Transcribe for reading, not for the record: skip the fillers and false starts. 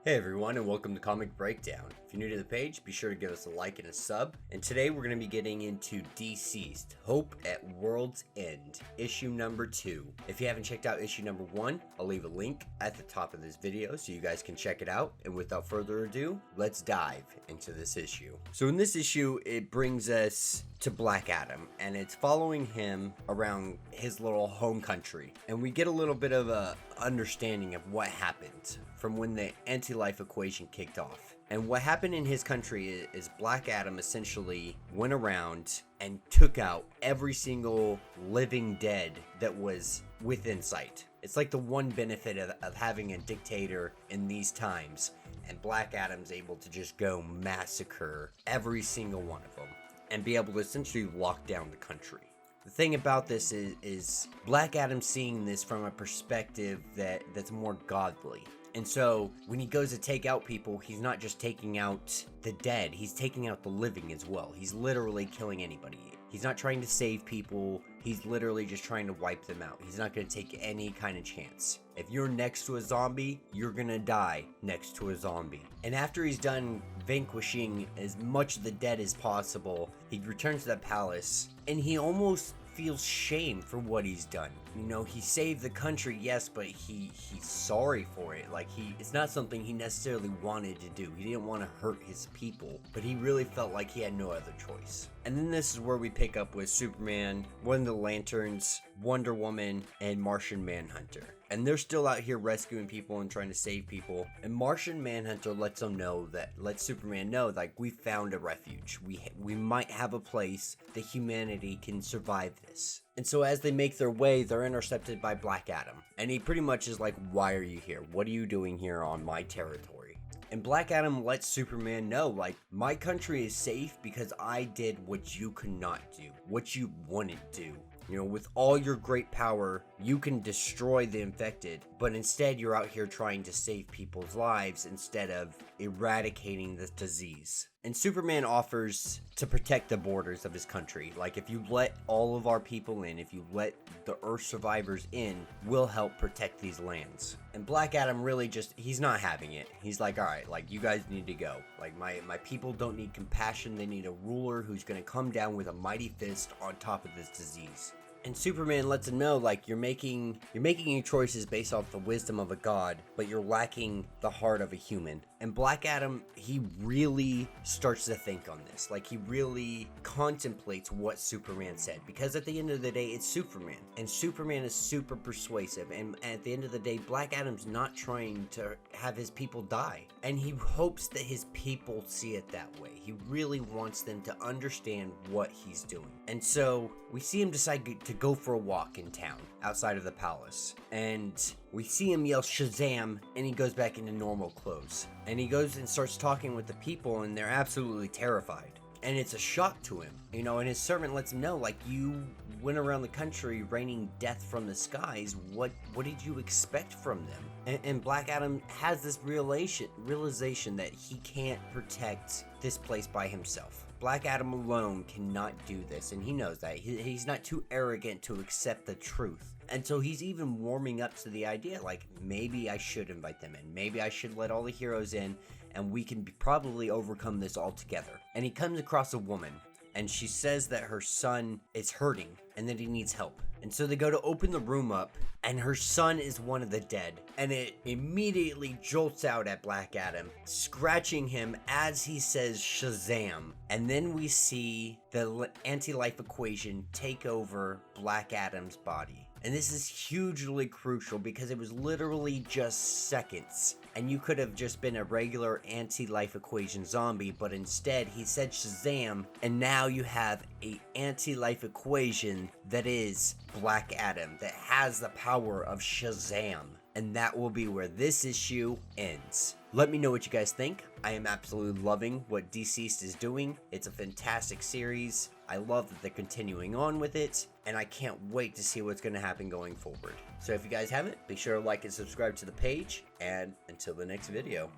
Hey everyone, and welcome to Comic Breakdown. If you're new to the page, be sure to give us a like and a sub. And today we're going to be getting into DCeased, Hope at World's End, issue number 2. If you haven't checked out issue number 1, I'll leave a link at the top of this video so you guys can check it out. And without further ado, let's dive into this issue. So in this issue, it brings us to Black Adam, and it's following him around his little home country. And we get a little bit of a understanding of what happened from when the anti-life equation kicked off. And what happened in his country is Black Adam essentially went around and took out every single living dead that was within sight. It's like the one benefit of having a dictator in these times, and Black Adam's able to just go massacre every single one of them and be able to essentially lock down the country. The thing about this is Black Adam seeing this from a perspective that's more godly. And so when he goes to take out people, he's not just taking out the dead, he's taking out the living as well. He's literally killing anybody. He's not trying to save people, he's literally just trying to wipe them out. He's not going to take any kind of chance. If you're next to a zombie, you're going to die next to a zombie. And after he's done vanquishing as much of the dead as possible, he returns to the palace, and he almost feels shame for what he's done. You know, he saved the country, yes, but he's sorry for it. Like, it's not something he necessarily wanted to do. He didn't want to hurt his people, but he really felt like he had no other choice. And then this is where we pick up with Superman, one of the Lanterns, Wonder Woman, and Martian Manhunter. And they're still out here rescuing people and trying to save people. And Martian Manhunter lets Superman know, like, we found a refuge. We might have a place that humanity can survive this. And so as they make their way, they're intercepted by Black Adam. And he pretty much is like, why are you here? What are you doing here on my territory? And Black Adam lets Superman know, like, my country is safe because I did what you could not do, what you wouldn't do. You know, with all your great power, you can destroy the infected, but instead you're out here trying to save people's lives instead of eradicating the disease. And Superman offers to protect the borders of his country. Like, if you let all of our people in, if you let the Earth survivors in, we'll help protect these lands. And Black Adam really he's not having it. He's like, all right, like, you guys need to go. Like, my people don't need compassion. They need a ruler who's going to come down with a mighty fist on top of this disease. And Superman lets him know, like, you're making your choices based off the wisdom of a god, but you're lacking the heart of a human. And Black Adam, he really starts to think on this. Like, he really contemplates what Superman said. Because at the end of the day, it's Superman. And Superman is super persuasive. And at the end of the day, Black Adam's not trying to have his people die. And he hopes that his people see it that way. He really wants them to understand what he's doing. And so we see him decide to go for a walk in town outside of the palace. And we see him yell Shazam, and he goes back into normal clothes. And he goes and starts talking with the people, and they're absolutely terrified. And it's a shock to him, you know, and his servant lets him know, like, you went around the country raining death from the skies. What did you expect from them? And Black Adam has this realization that he can't protect this place by himself. Black Adam alone cannot do this, and he knows that. He's not too arrogant to accept the truth. And so he's even warming up to the idea, like, maybe I should invite them in. Maybe I should let all the heroes in, and we can probably overcome this all together. And he comes across a woman, and she says that her son is hurting and that he needs help. And so they go to open the room up, and her son is one of the dead. And it immediately jolts out at Black Adam, scratching him as he says Shazam. And then we see the anti-life equation take over Black Adam's body. And this is hugely crucial because it was literally just seconds. And you could have just been a regular anti-life equation zombie, but instead he said Shazam, and now you have a anti-life equation that is Black Adam, that has the power of Shazam. And that will be where this issue ends. Let me know what you guys think. I am absolutely loving what DCeased is doing. It's a fantastic series. I love that they're continuing on with it, and I can't wait to see what's going to happen going forward. So if you guys haven't, be sure to like and subscribe to the page, and until the next video.